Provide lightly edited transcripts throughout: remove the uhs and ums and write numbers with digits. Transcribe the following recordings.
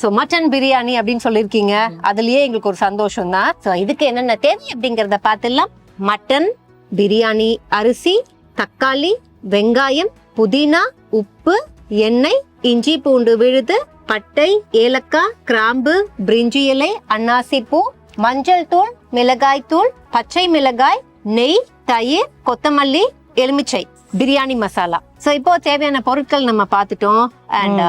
So mutton biryani அப்படின்னு சொல்லிருக்கீங்க, அதுலயே எங்களுக்கு ஒரு சந்தோஷம் தான். சோ இதுக்கு என்னென்ன தேவை அப்படிங்கறத பாத்துடலாம். மட்டன், பிரியாணி அரிசி, தக்காளி, வெங்காயம், புதினா, உப்பு, எண்ணெய், இஞ்சி பூண்டு விழுது, பட்டை, ஏலக்காய், கிராம்பு, பிரிஞ்சி இலை, அன்னாசி பூ, மஞ்சள் தூள், மிளகாய் தூள், பச்சை மிளகாய், நெய், தயிர், கொத்தமல்லி, எலுமிச்சை, பிரியாணி மசாலா. சோ இப்போ தேவையான பொருட்கள் நம்ம பாத்துட்டோம். அண்ட்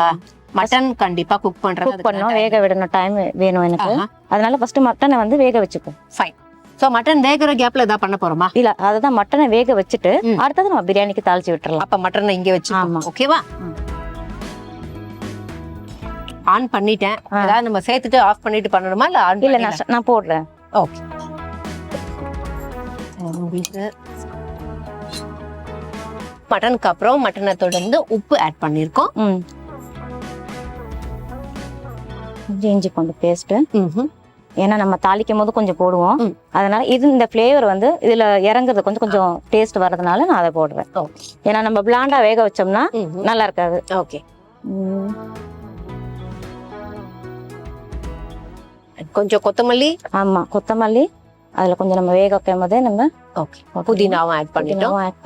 மட்டன் கண்டிப்பா குக் பண்ணணும், வேக விடணும், டைம் வேணும் எனக்கு. அதனால ஃபர்ஸ்ட் மட்டனை வந்து வேக வச்சுப்போம். ஃபைன். சோ மட்டன் வேகிற கேப்ல ஏதாவது பண்ண போறோமா? இல்ல, அதுதான் மட்டனை வேக வச்சுட்டு அடுத்தது நம்ம பிரியாணிக்கு தாளிச்சு விட்டுறலாம். அப்ப மட்டனை இங்க வச்சு, ஓகேவா? ஆன் பண்ணிட்டேன். ஏதாவது நம்ம சேர்த்துட்டு ஆஃப் பண்ணிட்டு பண்ணணுமா இல்ல ஆன்? இல்ல, நான் போடுறேன். ஓகே. மட்டனுக்கு அப்புறம் மட்டனை தொடர்ந்து உப்பு ஆட் பண்ணிருக்கோம். இஞ்சி பூண்டு பேஸ்ட், ஏன்னா நம்ம தாளிக்கும் போது கொஞ்சம் போடுவோம். அதனால இது இந்த ஃபிளேவர் வந்து இதுல இறங்குறது கொஞ்சம் டேஸ்ட் வர்றதுனால நான் அதை போடுறேன். ஏன்னா நம்ம பிளாண்டா வேக வச்சோம்னா நல்லா இருக்காது. ஓகே. கொஞ்சம் கொத்தமல்லி. ஆமா, கொத்தமல்லி அதுல கொஞ்சம் நம்ம வேக வைக்கும் போதே நம்ம புதினாவும் ஆட்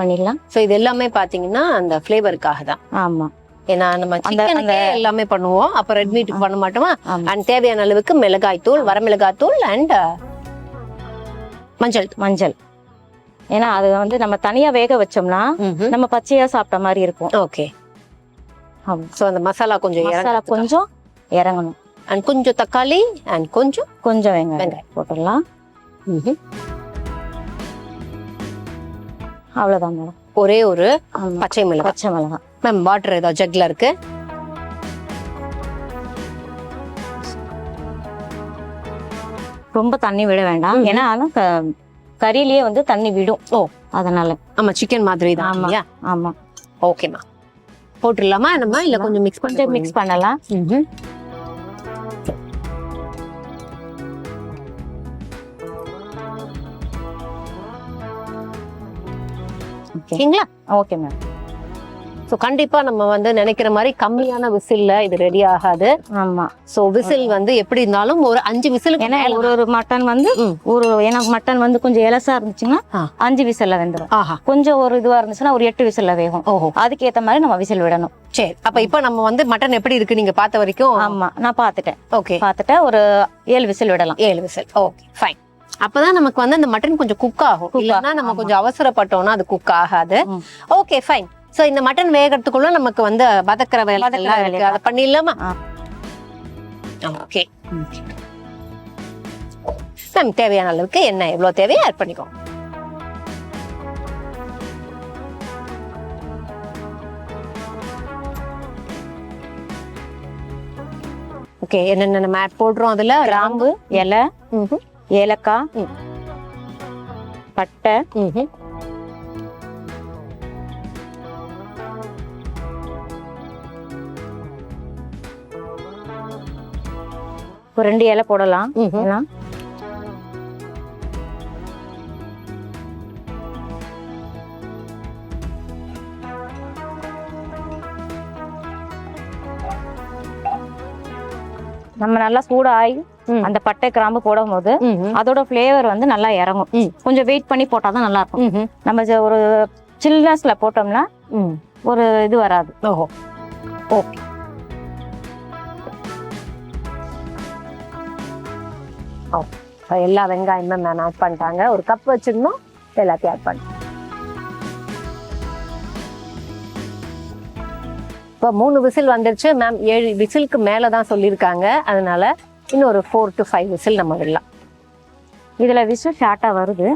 பண்ணிடலாம். சோ இது எல்லாமே பாத்தீங்கன்னா அந்த ஃபிளேவருக்காக தான். ஆமா, ஏன்னா நம்ம சிக்கனுக்கு எல்லாமே பண்ணுவோம், அப்ப ரெட் மீட்டுக்கு பண்ண மாட்டோமா. அண்ட் தேவையான அளவுக்கு மிளகாய் தூள், வரமிளகாய் தூள் அண்ட் மஞ்சள். ஏன்னா அது வந்து நம்ம தனியா வேக வச்சோம்னா நம்ம பச்சையா சாப்பிட்ட மாதிரி இருக்கும். ஓகே. சோ அந்த மசாலா கொஞ்சம் இறங்கணும். அண்ட் கொஞ்சம் தக்காளி அண்ட் கொஞ்சம் வெங்காயம் போட்டுடலாம். அவ்வளவுதான் மேடம். ஒரே ஒரு பச்சை மிளகாய். மேம் வாட்டர் ஏதோ ஜக்ல இருக்கு. ரொம்ப தண்ணி விட வேண்டாம், ஏன்னா கறியிலேயே வந்து தண்ணி விடும். அதனால ஆமா, சிக்கன் மாதிரி தான். ஆமா. ஓகேமா, போட்டுடலாமா நம்ம? இல்ல கொஞ்சம் மிக்ஸ் பண்ணலாம். ஓகேங்களா? Okay ma'am. சோ கண்டிப்பா நம்ம வந்து நினைக்கிற மாதிரி கம்மியான விசில்ல இது ரெடி ஆகாது. ஆமா. சோ விசில் வந்து எப்படி இருந்தாலும் ஒரு 5 விசிலுக்கு. ஏன்னா ஒரு மட்டன் வந்து ஏன்னா மட்டன் வந்து கொஞ்சம் எலசா இருந்துச்சுன்னா 5 விசில்ல வெந்துடும். கொஞ்சம் ஒரு இதுவா இருந்துச்சுன்னா ஒரு 8 விசில்ல வேகும். அதுக்கு ஏத்த மாதிரி நம்ம விசில் விடணும். சரி, அப்ப இப்ப நம்ம வந்து மட்டன் எப்படி இருக்கு நீங்க பார்த்த வரைக்கும்? ஆமா, நான் பாத்துட்டேன். ஓகே, பாத்துட்டேன். ஒரு 7 விசில் விடலாம். 7 விசில். Okay, fine. அப்பதான் நமக்கு வந்து அந்த மட்டன் கொஞ்சம் குக் ஆகும். இல்லன்னா நம்ம கொஞ்சம் அவசரப்பட்டோம்னா அது குக் ஆகாது. Okay, fine. சோ இந்த மட்டன் வேகறதுக்குள்ள நமக்கு வந்து வதக்குற வேலை இருக்கு, அதை பண்ணிடலாமா? ஓகே. மேம் தேவையான அளவுக்கு எண்ணெய் எவ்வளவு தேவையோ ஆட் பண்ணிக்கோங்க. ஓகே, என்னென்ன நம்ம ஆட் போடுறோம்? அதுல கிராம்பு, இலை, ஏலக்காய், பட்டை, ஒரு 2 இலை போடலாம். நம்ம நல்லா சூடாகி அந்த பட்டை கிராம்பு போடும் போது அதோட ஃபிளேவர் வந்து நல்லா இறங்கும். கொஞ்சம் வெயிட் பண்ணி போட்டாதான் நல்லா இருக்கும். நம்ம ஒரு சில்னஸ்ல போட்டோம்னா ஒரு இது வராது. ஓகே. எல்லா வெங்காயமும் மேம் ஆட் பண்ணிட்டாங்க. ஒரு கப் வச்சிருந்தோம், எல்லாத்தையும் ஆட் பண்ணி. இப்போ 3 விசில் வந்துருச்சு மேம். 7 விசிலுக்கு மேலதான் சொல்லியிருக்காங்க. அதனால இன்னும் ஒரு 4 to 5 விசில் நம்ம விடலாம். இதுல விசில் ஷார்ட்டா வருது.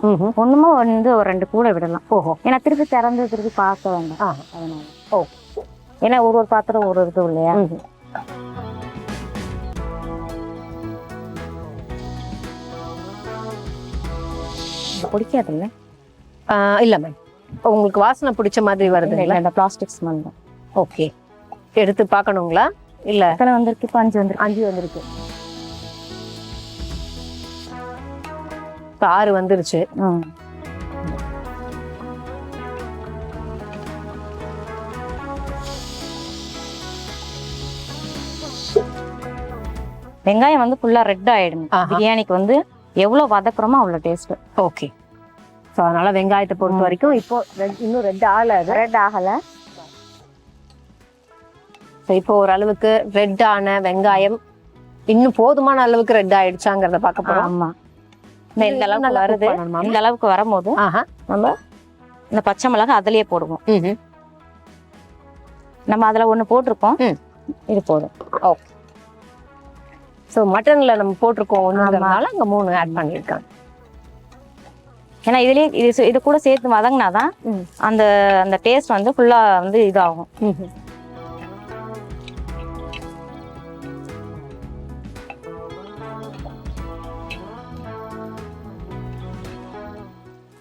ஒண்ணுமா வந்து ஒரு 2 கூட விடலாம். ஏன்னா திருப்பி திறந்து திருப்பி பார்க்க வேண்டாம். அதனால ஏன்னா ஒரு பாத்திரம் ஒரு இது இல்லையா. பிடிக்காது இல்ல? இல்ல மேம், உங்களுக்கு வாசனை பிடிச்ச மாதிரி வருது. இந்த பிளாஸ்டிக் ஸ்மெல் தான். ஓகே, எடுத்து பார்க்கணுங்களா? இல்ல வந்திருக்கு. 5 வந்திருக்கு. 6 வந்துருச்சு. வெங்காயம் வந்து ஃபுல்லா ரெட் ஆயிடும். பிரியாணிக்கு வந்து எவ்வளவு வதக்குறோமோ அவ்வளவு டேஸ்ட். ஓகே. ஸோ அதனால வெங்காயத்தை பொறுத்த வரைக்கும் இப்போ இன்னும் ரெட் ஆகல. ஸோ இப்போ ஓரளவுக்கு ரெட் ஆன வெங்காயம் இன்னும் போதுமான அளவுக்கு ரெட் ஆயிடுச்சாங்கிறத பார்க்க போறோம். ஆமா, இந்த அளவுக்கு வருது. இந்த அளவுக்கு வரும்போது நம்ம இந்த பச்சை மிளகாய் அதுலயே போடுவோம். நம்ம அதுல ஒண்ணு போட்டிருக்கோம், இது போதும். ஓகே. ஸோ மட்டன்ல நம்ம போட்டிருக்கோம் ஒண்ணுங்கிறதுனால அங்க 3 ஆட் பண்ணியிருக்காங்க. ஏன்னா இதுலயே இது கூட சேர்த்து வதங்கினாதான் அந்த அந்த டேஸ்ட் வந்து ஃபுல்லா வந்து இதாகும்.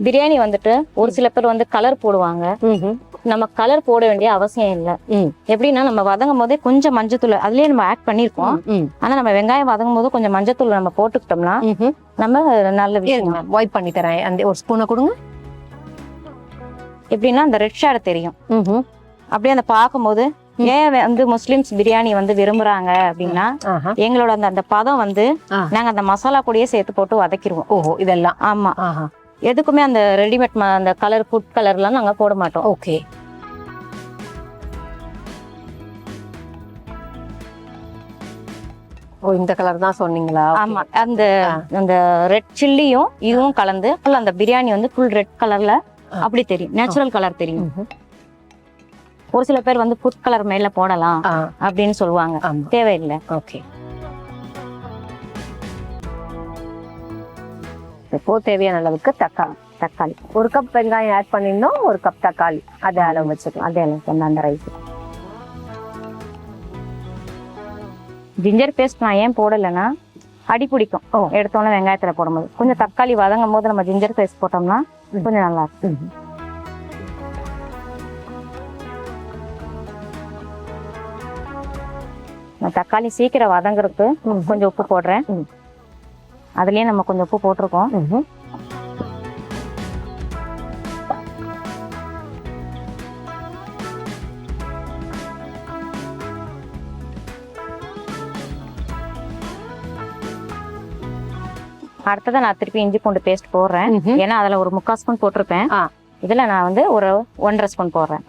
பிரியாணி வந்துட்டு ஒரு சில பேர் வந்து கலர் போடுவாங்க. நம்ம கலர் போட வேண்டிய அவசியம் இல்லை. எப்படின்னா நம்ம வதங்கும் போதே கொஞ்சம் மஞ்சத்தூள் அதுலயே நம்ம ஆட் பண்ணிருக்கோம். ஆனா நம்ம வெங்காயம் வதங்கும் போது கொஞ்சம் மஞ்சத்தூள் நம்ம போட்டுக்கிட்டோம்னா நம்ம நல்ல விஷயம். வைப் பண்ணி தரேன், அந்த ஒரு ஸ்பூனை கொடுங்க. எப்படின்னா அந்த ரெட் ஷேட் தெரியும். அப்படியே அந்த பார்க்கும்போது ஏன் வந்து முஸ்லிம்ஸ் பிரியாணி வந்து விரும்புறாங்க அப்படின்னா எங்களோட அந்த பதம் வந்து நாங்க அந்த மசாலா கூடயே சேர்த்து போட்டு வதக்கிடுவோம். ஓஹோ, இதெல்லாம். ஆமா, எதுக்குமே அந்த ரெடிமேட் அந்த கலர் ஃபுட் கலர்லாம் நாங்க போட மாட்டோம். ஓகே. ஓ, இந்த கலர் தான் சொன்னீங்களா? ஆமா, அந்த அந்த ரெட் சில்லியும் இதுவும் கலந்து அந்த பிரியாணி வந்து ஃபுல் ரெட் கலர்ல அப்படி தெரியும், நேச்சுரல் கலர் தெரியும். ஒரு சில பேர் வந்து ஃபுட் கலர் மேல போடலாம் அப்படின்னு சொல்லுவாங்க, தேவையில்லை. ஓகே. இப்போ தேவையான அளவுக்கு தக்காளி 1 கப் வெங்காயம் ஆட் பண்ணிருந்தோம், 1 கப் தக்காளி அதே அளவு வச்சுக்கலாம். அதே அளவுக்கு அந்த ரைஸ். ஜிஞ்சர் பேஸ்ட் நான் ஏன் போடலைன்னா அடி பிடிக்கும் எடுத்தோன்னே வெங்காயத்துல போடும்போது. கொஞ்சம் தக்காளி வதங்கும் போது நம்ம ஜிஞ்சர் பேஸ்ட் போட்டோம்னா கொஞ்சம் நல்லா இருக்கும். தக்காளி சீக்கிரம் வதங்குறதுக்கு கொஞ்சம் உப்பு போடுறேன். அதுலயே நம்ம கொஞ்சம் உப்பு போட்டிருக்கோம். அடுத்ததை நான் திருப்பி இஞ்சி பூண்டு பேஸ்ட் போடுறேன். ஏன்னா அதுல ஒரு 3/4 ஸ்பூன் போட்டிருப்பேன். இதுல நான் வந்து ஒரு 1.5 ஸ்பூன் போடுறேன்.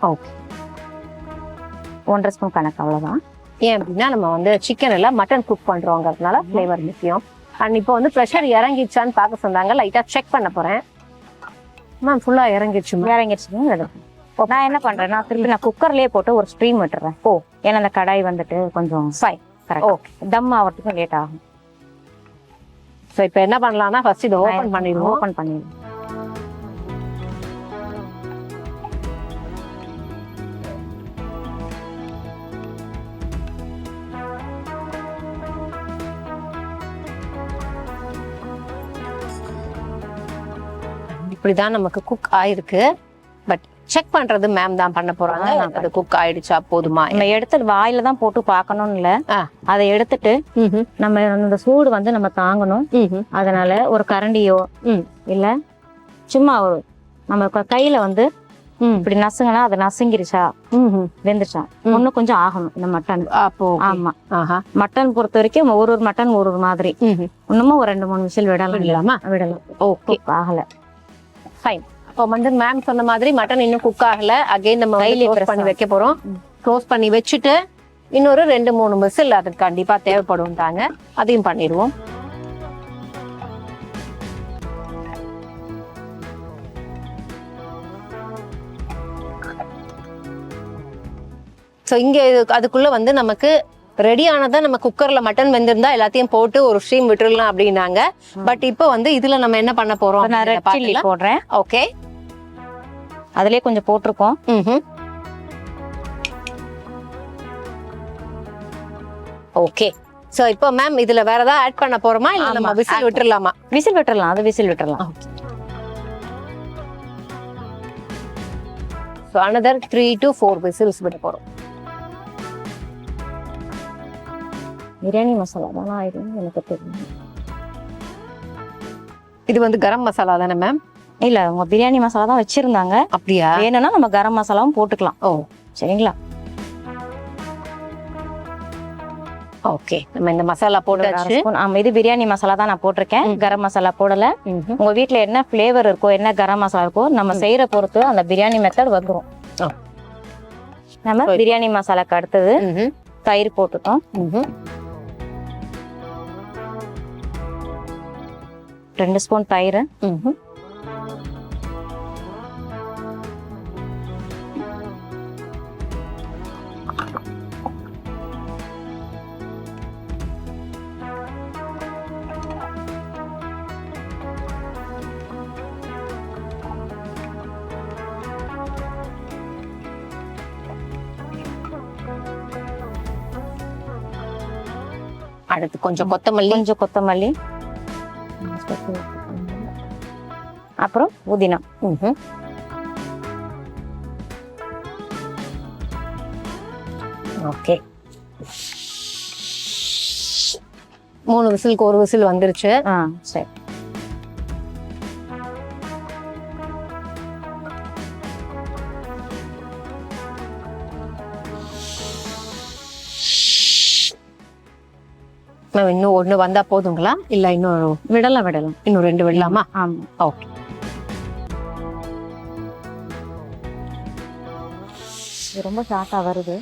1.5 ஸ்பூன் கணக்கு, அவ்வளவுதான். ஏன் அப்படின்னா நம்ம வந்து சிக்கன் எல்லாம் மட்டன் குக் பண்றோங்கிறதுனால ஃபிளேவர் முக்கியம். அண்ட் இப்போ வந்து ப்ரெஷர் இறங்கிடுச்சான்னு பார்க்க சொன்னாங்க, லைட்டா செக் பண்ண போறேன். மேம் ஃபுல்லா இறங்கிடுச்சு. நான் என்ன பண்றேன்னா திருப்பி நான் குக்கர்லயே போட்டு ஒரு ஸ்ட்ரீம் விட்டுறேன். ஏன்னா அந்த கடாய் வந்துட்டு கொஞ்சம் தம் ஆகிறதுக்கும் லேட் ஆகும். ஸோ இப்போ என்ன பண்ணலாம்னா ஃபர்ஸ்ட் இதை ஓப்பன் பண்ணிடுவோம். இப்படிதான் நமக்கு குக் ஆயிருக்கு. பட் செக் பண்றது மேம் தான் பண்ண போறாங்க. அது குக் ஆயிடுச்சா போதுமா? நம்ம எடுத்து வாயில தான் போட்டு பார்க்கணும்னு இல்ல, அதை எடுத்துட்டு நம்ம அந்த சூடு வந்து நம்ம தாங்கணும். அதனால ஒரு கரண்டியோ இல்ல சும்மா ஒரு நம்ம கையில வந்து இப்படி நசுங்கன்னா அது நசுங்கிருச்சா வெந்துச்சா இன்னும் கொஞ்சம் ஆகணும் இந்த மட்டன். ஆமா, மட்டன் பொறுத்த வரைக்கும் ஒரு மட்டன் ஒரு மாதிரி. இன்னமும் ஒரு 2-3 விசில் விடலாம். ஓகே, ஆகல. ஃபைன். அப்போ வந்து மேம் சொன்ன மாதிரி மட்டன் இன்னும் குக் ஆகல. அகைன் நம்ம க்ளோஸ் பண்ணி வைக்க போறோம். க்ளோஸ் பண்ணி வச்சுட்டு இன்னொரு 2-3 விசில் அதுக்கு கண்டிப்பா தேவைப்படும் தாங்க, அதையும் பண்ணிடுவோம். ஸோ இங்க அதுக்குள்ள வந்து நமக்கு ரெடி ஆனதா நம்ம குக்கர்ல மட்டன் வெந்திருந்தா எல்லாத்தையும் போட்டு ஒரு ஸ்ட்ரீம் விட்டுறலாம் அப்படின்னாங்க. பட் இப்போ வந்து இதுல நம்ம என்ன பண்ண போறோம்? நான் ரெட் சில்லி போடுறேன். ஓகே, அதுலயே கொஞ்சம் போட்டிருக்கோம். ஓகே. சோ இப்போ மேம் இதுல வேற ஏதாவது ஆட் பண்ண போறோமா இல்ல நம்ம விசில் விட்டுறலாமா? விசில் விட்டுறலாம், அது விசில் விட்டுறலாம். சோ another 3 to 4 விசில்ஸ் விட போறோம். பிரியாணி மசாலா தானா இது எனக்கு தெரியும். இது வந்து கரம் மசாலா தானே மேம்? இல்ல, உங்க பிரியாணி மசாலா தான் வச்சிருந்தாங்க. அப்படியா? வேணும்னா நம்ம கரம் மசாலாவும் போட்டுக்கலாம். ஓ, சரிங்களா? ஓகே, நம்ம இந்த மசாலா போட்டாச்சு. ஆமா, இது பிரியாணி மசாலா தான் நான் போட்டிருக்கேன், கரம் மசாலா போடல. உங்க வீட்ல என்ன ஃபிளேவர் இருக்கோ, என்ன கரம் மசாலா இருக்கோ, நம்ம செய்யற பொறுத்து அந்த பிரியாணி மெத்தட் வந்துரும். நம்ம பிரியாணி மசாலாக்கு அடுத்தது தயிர் போட்டுட்டோம். 2 ஸ்பூன் தயிர், அடுத்து கொஞ்சம் கொத்தமல்லி, அப்புறம் புதினா. ஓகே, 3 விசிலுக்கு 1 விசில் வந்துருச்சு. சரி. இன்னும் 1 வந்தா போதுங்களா, இல்ல இன்னும் விடலாம்? இன்னும் 2 விடலாமா? ஆமா. ஓகே, ரொம்ப ஷார்ட்டா வருது.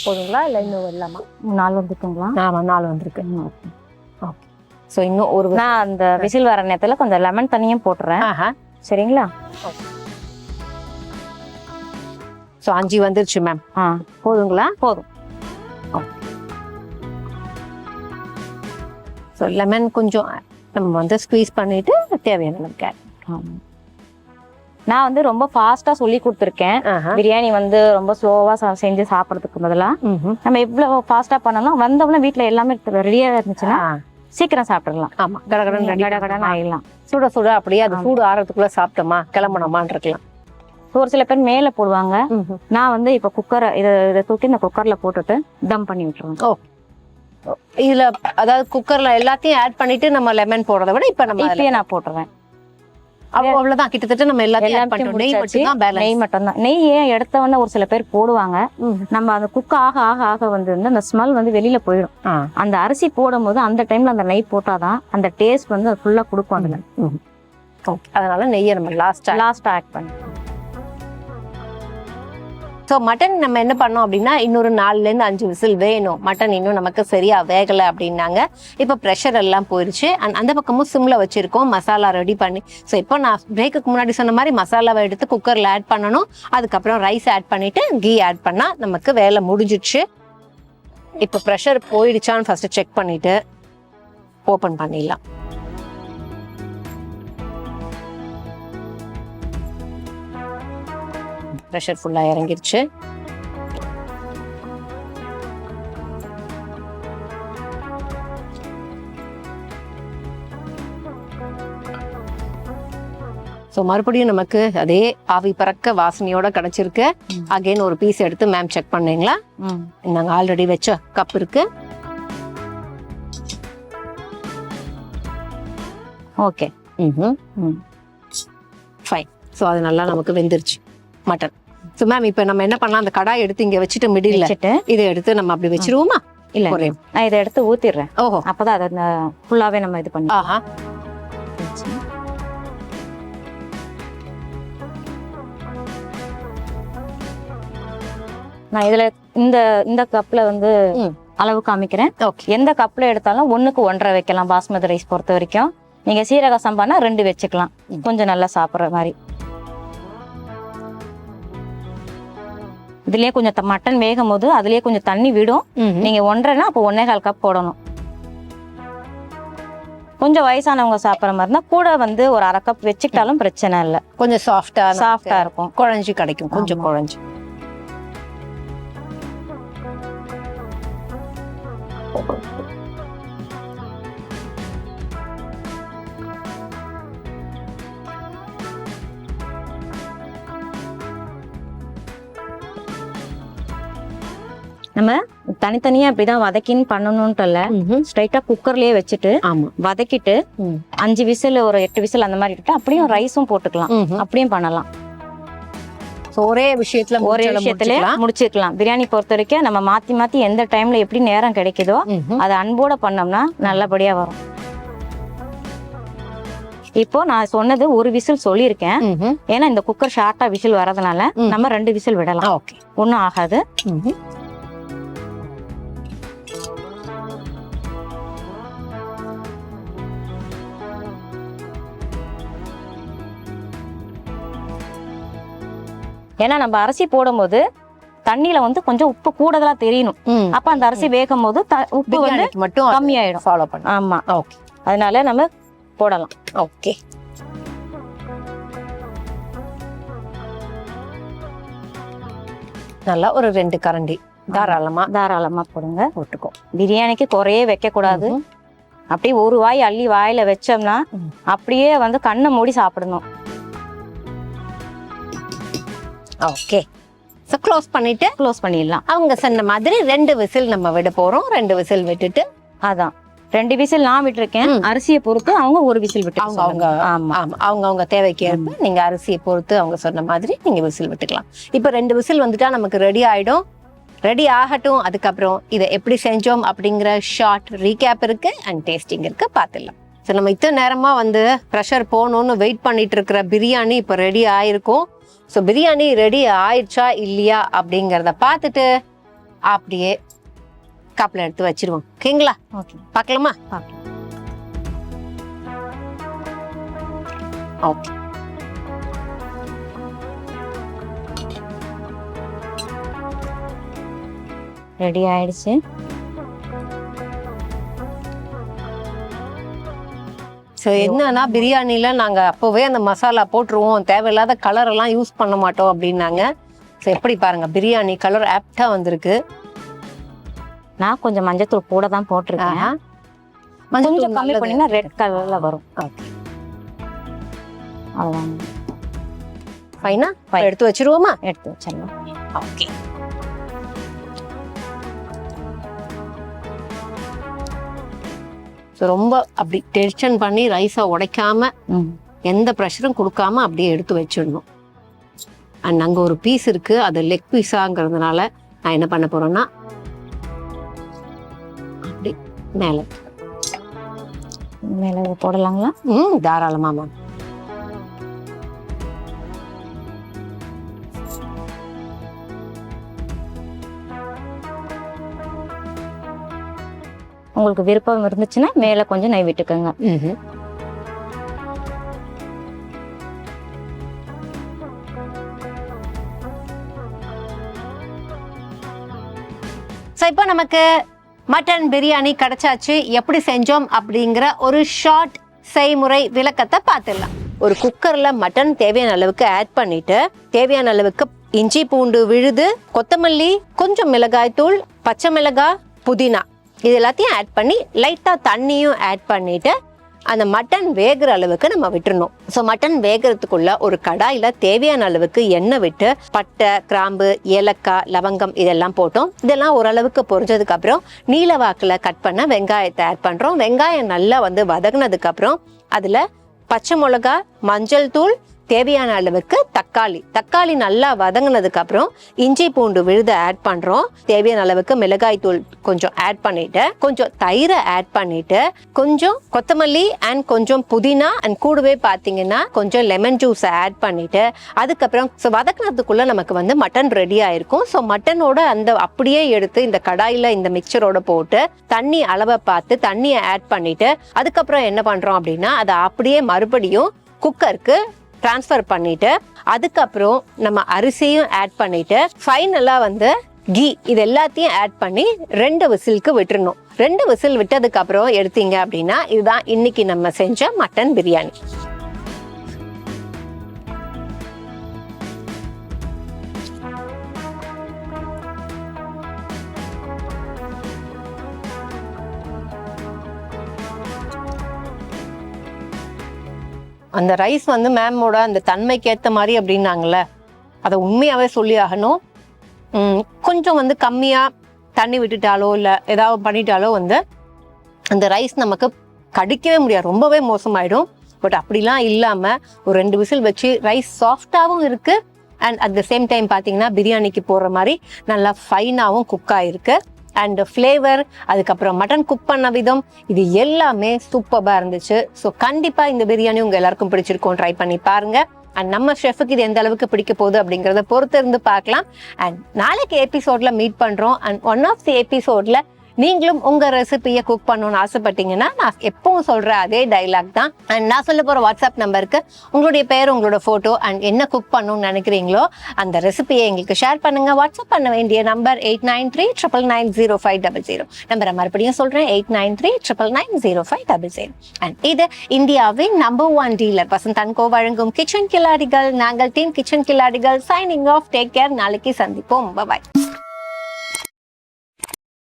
போதுங்களா, இல்ல இன்னும் விடலாமா? 4 வந்துருக்குங்களா? ஆமா, 4 வந்திருக்கு. ஓகே, சோ இன்னும் ஒரு நான் அந்த விசில் வர நேரத்துல கொஞ்சம் லெமன் தண்ணியும் போட்டுறேன். சரிங்களா? சோ 5 வந்துருச்சு மேம். போதுங்களா? போதும். சோ லெமன் கொஞ்சம் நம்ம வந்து ஸ்குவீஸ் பண்ணிட்டு தேவையான நமக்கு நான் வந்து ரொம்ப ஃபாஸ்டா சொல்லி கொடுத்துருக்கேன். பிரியாணி வந்து ரொம்ப ஸ்லோவா செஞ்சு சாப்பிடறதுக்கு பதிலா நம்ம எவ்வளவு ஃபாஸ்டா பண்ணலாம், வந்தவொடனே வீட்டுல எல்லாமே ரெடியா இருந்துச்சுன்னா சீக்கிரம் சாப்பிடலாம். ஆமா, கடகடன் ஆயிடலாம். சுட சுட அப்படியே அது சூடு ஆறதுக்குள்ள சாப்பிட்டோமா கிளம்பணுமான்னு இருக்கலாம். ஒரு சில பேர் மேல போடுவாங்க. நான் வந்து இப்ப குக்கரை இதை தூக்கி இந்த குக்கர்ல போட்டுட்டு தம் பண்ணி விட்டுருவேன். இதுல அதாவது குக்கர்ல எல்லாத்தையும் ஆட் பண்ணிட்டு நம்ம லெமன் போடுறத விட இப்ப நம்ம நான் போட்டுருவேன். அவ்வளவுதான், கிட்டத்தட்ட நம்ம எல்லாத்தையும் நெய் மட்டும் தான். நெய் ஏன் எடுத்தவொடனே ஒரு சில பேர் போடுவாங்க. நம்ம அந்த குக் ஆக ஆக ஆக வந்து அந்த ஸ்மெல் வந்து வெளியில போயிடும். அந்த அரிசி போடும் போது அந்த டைம்ல அந்த நெய் போட்டாதான் அந்த டேஸ்ட் வந்து அது ஃபுல்லா கொடுக்கும் அதுல. அதனால நெய்யை நம்ம லாஸ்ட் ஆட் பண்ணி. ஸோ மட்டன் நம்ம என்ன பண்ணோம் அப்படின்னா, இன்னொரு 4லேருந்து 5 விசில் வேணும். மட்டன் இன்னும் நமக்கு சரியா வேகலை அப்படின்னாங்க. இப்போ ப்ரெஷர் எல்லாம் போயிடுச்சு. அந்த பக்கமும் சிம்ல வச்சிருக்கோம், மசாலா ரெடி பண்ணி. ஸோ இப்போ நான் பிரேக்குக்கு முன்னாடி சொன்ன மாதிரி மசாலாவை எடுத்து குக்கர்ல ஆட் பண்ணணும். அதுக்கப்புறம் ரைஸ் ஆட் பண்ணிட்டு கீ ஆட் பண்ணா நமக்கு வேலை முடிஞ்சிடுச்சு. இப்போ ப்ரெஷர் போயிடுச்சான்னு ஃபர்ஸ்ட் செக் பண்ணிட்டு ஓப்பன் பண்ணிடலாம். ப்ரெஷர் ஃபுல்லா இறங்கிருச்சு. ஸோ மறுபடியும் நமக்கு அதே ஆவி பறக்க வாசனையோட கிடைச்சிருக்கு. அகைன் ஒரு பீஸ் எடுத்து மேம் செக் பண்ணீங்களா? நாங்கள் ஆல்ரெடி வச்ச கப் இருக்கு. Okay, fine. ஸோ அது நல்லா நமக்கு வெந்துருச்சு மட்டன். ஸோ மேம் இப்போ நம்ம என்ன பண்ணலாம், அந்த கடாய் எடுத்து இங்க வச்சுட்டு மிடில் இதை எடுத்து நம்ம அப்படி வச்சிருவோமா? இல்ல, நான் இதை எடுத்து ஊத்திடுறேன். ஓஹோ, அப்பதான் அதை ஃபுல்லாவே நம்ம இது பண்ணி. நான் இதுல இந்த கப்ல வந்து அளவு காமிக்கிறேன். எந்த கப்ல எடுத்தாலும் 1க்கு 1.5 வைக்கலாம். பாஸ்மதி ரைஸ் பொறுத்த வரைக்கும் நீங்க சீரக சம்பானா 2 வச்சுக்கலாம், கொஞ்சம் நல்லா சாப்பிடுற மாதிரி. இதுலயே கொஞ்சம் மட்டன் வேகும் போது அதுலயே கொஞ்சம் தண்ணி விடும். நீங்க 1.5னா அப்போ 1.25 கப் போடணும். கொஞ்சம் வயசானவங்க சாப்பிட்ற மாதிரினா கூட வந்து ஒரு 1/2 கப் வச்சுக்கிட்டாலும் பிரச்சனை இல்லை. கொஞ்சம் சாஃப்டா இருக்கும், குழஞ்சி கிடைக்கும், கொஞ்சம் குழஞ்சி. நம்ம தனித்தனியா இப்படிதான் வதக்கின்னு பண்ணணும்ட்டு இல்ல, ஸ்ட்ரைட்டா குக்கர்லயே வச்சுட்டு ஆமா வதக்கிட்டு 5 விசில் ஒரு 8 விசில் அந்த மாதிரி இட்டு அப்படியும் ரைஸும் போட்டுக்கலாம், அப்படியும் பண்ணலாம். ஒரே விஷயத்துல முடிச்சுக்கலாம். பிரியாணி பொறுத்த வரைக்கும் நம்ம மாத்தி மாத்தி எந்த டைம்ல எப்படி நேரம் கிடைக்குதோ அதை அன்போட பண்ணோம்னா நல்லபடியா வரும். இப்போ நான் சொன்னது ஒரு விசில் சொல்லியிருக்கேன். ஏன்னா இந்த குக்கர் ஷார்ட்டா விசில் வரதுனால நம்ம 2 விசில் விடலாம், ஒன்னும் ஆகாது. ஏன்னா நம்ம அரிசி போடும்போது தண்ணியில வந்து கொஞ்சம் உப்பு கூடுதலா தெரியணும். அப்ப அந்த அரிசி வேகும் போது உப்பு வந்து மட்டும் கம்மியாயிடும். ஃபாலோ பண்ண. ஆமா, ஓகே. அதனால நம்ம போடலாம். ஓகே, நல்லா ஒரு 2 கரண்டி தாராளமா போடுங்க. போட்டுக்கோ. பிரியாணிக்கு குறையே வைக்க கூடாது. அப்படியே ஒரு வாய் அள்ளி வாயில வச்சோம்னா அப்படியே வந்து கண்ணை மூடி சாப்பிடணும். ஓகே, சோ க்ளோஸ் பண்ணிடலாம். அவங்க சொன்ன மாதிரி 2 விசில் நம்ம விட போறோம். 2 விசில் விட்டுட்டு அதான் 2 விசில் நான் விட்டுருக்கேன். அரிசியை பொறுத்து அவங்க ஒரு விசில் விட்டு அவங்க தேவைக்கு ஏற்ப நீங்க அரிசியை பொறுத்து அவங்க சொன்ன மாதிரி நீங்க விசில் விட்டுக்கலாம். இப்ப 2 விசில் வந்துட்டா நமக்கு ரெடி ஆயிடும். ரெடி ஆகட்டும். அதுக்கப்புறம் இதை எப்படி செஞ்சோம் அப்படிங்கிற ஷார்ட் ரீகேப் இருக்கு அண்ட் டேஸ்டிங் இருக்கு, பார்த்துடலாம். ஸோ நம்ம இத்தனை நேரமா வந்து ப்ரெஷர் போகணும்னு வெயிட் பண்ணிட்டு இருக்கிற பிரியாணி இப்போ ரெடி ஆயிருக்கும். ஸோ பிரியாணி ரெடி ஆயிடுச்சா இல்லையா அப்படிங்கிறத பார்த்துட்டு அப்படியே கப்பில் எடுத்து வச்சிருவோம். ஓகேங்களா? ஓகே, பார்க்கலாமா? ஓகே, ரெடி ஆயிடுச்சு. ஸோ என்னன்னா பிரியாணில நாங்க அப்போவே அந்த மசாலா போட்டுருவோம், தேவையில்லாத கலர் எல்லாம் யூஸ் பண்ண மாட்டோம் அப்படின்னாங்க. ஸோ எப்படி பாருங்க, பிரியாணி கலர் ஆப்டா வந்திருக்கு. நான் கொஞ்சம் மஞ்சத்தூள் கூட தான் போட்டிருக்கேன். கொஞ்சம் கம்மி பண்ணினா ரெட் கலர்ல வரும். அவ்வளோதான். ஃபைனா எடுத்து வச்சிருவோமா? எடுத்து வச்சிடலாம். ஓகே, ஸோ ரொம்ப அப்படி டென்ஷன் பண்ணி ரைஸை உடைக்காம எந்த ப்ரெஷரும் கொடுக்காம அப்படியே எடுத்து வச்சிடணும். அண்ட் அங்கே ஒரு பீஸ் இருக்கு, அது லெக் பீஸாங்கிறதுனால நான் என்ன பண்ண போறேன்னா அப்படி மேலே போடலாங்களா? தாராளமா மேம். உங்களுக்கு விருப்பம் இருந்துச்சுன்னா மேல கொஞ்சம் நெய் விட்டுக்கோங்க. இப்போ நமக்கு மட்டன் பிரியாணி கிடைச்சாச்சு. எப்படி செஞ்சோம் அப்படிங்கிற ஒரு ஷார்ட் செய்முறை விளக்கத்தை பார்த்துடலாம். ஒரு குக்கர்ல மட்டன் தேவையான அளவுக்கு ஆட் பண்ணிட்டு தேவையான அளவுக்கு இஞ்சி பூண்டு விழுது, கொத்தமல்லி, கொஞ்சம் மிளகாய் தூள், பச்சை மிளகாய், புதினா இது எல்லாத்தையும் ஆட் பண்ணி லைட்டா தண்ணியும் ஆட் பண்ணிட்டு அந்த மட்டன் வேகிற அளவுக்கு நம்ம விட்டுறணும். ஸோ மட்டன் வேகிறதுக்குள்ள ஒரு கடாயில தேவையான அளவுக்கு எண்ணெய் விட்டு பட்டை, கிராம்பு, ஏலக்காய், லவங்கம் இதெல்லாம் போட்டோம். இதெல்லாம் ஓரளவுக்கு பொரிஞ்சதுக்கு அப்புறம் நீல வாக்குல கட் பண்ண வெங்காயத்தை ஆட் பண்றோம். வெங்காயம் நல்லா வந்து வதங்கினதுக்கு அப்புறம் அதுல பச்சை மிளகாய், மஞ்சள் தூள், தேவையான அளவுக்கு தக்காளி நல்லா வதங்கினதுக்கு அப்புறம் இஞ்சி பூண்டு விழுத ஆட் பண்றோம். தேவையான அளவுக்கு மிளகாய் தூள் கொஞ்சம் ஆட் பண்ணிட்டு கொஞ்சம் தயிரை ஆட் பண்ணிட்டு கொஞ்சம் கொத்தமல்லி அண்ட் கொஞ்சம் புதினா அண்ட் கூடவே பாத்தீங்கன்னா கொஞ்சம் லெமன் ஜூஸ் ஆட் பண்ணிட்டு அதுக்கப்புறம் வதக்கினதுக்குள்ள நமக்கு வந்து மட்டன் ரெடி ஆயிருக்கும். ஸோ மட்டனோட அந்த அப்படியே எடுத்து இந்த கடாயில இந்த மிக்சரோட போட்டு தண்ணி அளவை பார்த்து தண்ணியை ஆட் பண்ணிட்டு அதுக்கப்புறம் என்ன பண்றோம் அப்படின்னா அதை அப்படியே மறுபடியும் குக்கருக்கு ட்ரான்ஸ்ஃபர் பண்ணிட்டு அதுக்கப்புறம் நம்ம அரிசியும் ஆட் பண்ணிட்டு ஃபைனலா வந்து கீ இது எல்லாத்தையும் ஆட் பண்ணி 2 விசிலுக்கு விட்டுறணும். 2 விசில் விட்டதுக்கு அப்புறம் எடுத்தீங்க அப்படின்னா இதுதான் இன்னைக்கு நம்ம செஞ்ச மட்டன் பிரியாணி. அந்த ரைஸ் வந்து மேமோட அந்த தன்மைக்கு ஏற்ற மாதிரி அப்படின்னாங்கல்ல, அதை உண்மையாவே சொல்லி ஆகணும். கொஞ்சம் வந்து கம்மியா தண்ணி விட்டுட்டாலோ இல்லை ஏதாவது பண்ணிட்டாலோ வந்து அந்த ரைஸ் நமக்கு கடிக்கவே முடியாது, ரொம்பவே மோசமாயிடும். பட் அப்படிலாம் இல்லாமல் ஒரு 2 விசில் வச்சு ரைஸ் சாஃப்டாகவும் இருக்குது and at the same time பார்த்தீங்கன்னா பிரியாணிக்கு போடுற மாதிரி நல்லா ஃபைனாகவும் குக் ஆகிருக்கு. அண்ட் ஃப்ளேவர், அதுக்கப்புறம் மட்டன் குக் பண்ண விதம், இது எல்லாமே சூப்பராக இருந்துச்சு. ஸோ கண்டிப்பாக இந்த பிரியாணி உங்கள் எல்லாருக்கும் பிடிச்சிருக்கும், ட்ரை பண்ணி பாருங்க. அண்ட் நம்ம ஷெஃபுக்கு இது எந்த அளவுக்கு பிடிக்க போகுது அப்படிங்கிறத பொறுத்து இருந்து பார்க்கலாம். அண்ட் நாளைக்கு எபிசோட்ல மீட் பண்றோம். அண்ட் ஒன் ஆஃப் தி எபிசோட்ல நீங்களும் உங்க ரெசிபியை குக் பண்ணணும்னு ஆசைப்பட்டீங்கன்னா நான் எப்பவும் சொல்ற அதே டைலாக் தான். அண்ட் நான் சொல்ல போற வாட்ஸ்அப் நம்பருக்கு உங்களுடைய பேர், உங்களோட போட்டோ அண்ட் என்ன குக் பண்ணணும்னு நினைக்கிறீங்களோ அந்த ரெசிபியை எங்களுக்கு ஷேர் பண்ணுங்க. வாட்ஸ்அப் பண்ண வேண்டிய நம்பர் 8939990500. நம்பரை மறுபடியும் சொல்றேன், 8939990500. அண்ட் இது இந்தியாவின் number 1 dealer Vasanth and co வழங்கும் கிச்சன் கில்லாடிகள். நாங்கள் டீம் கிச்சன் கில்லாடிகள் சைனிங் ஆஃப். Take care. நாளைக்கு சந்திப்போம். பாய்.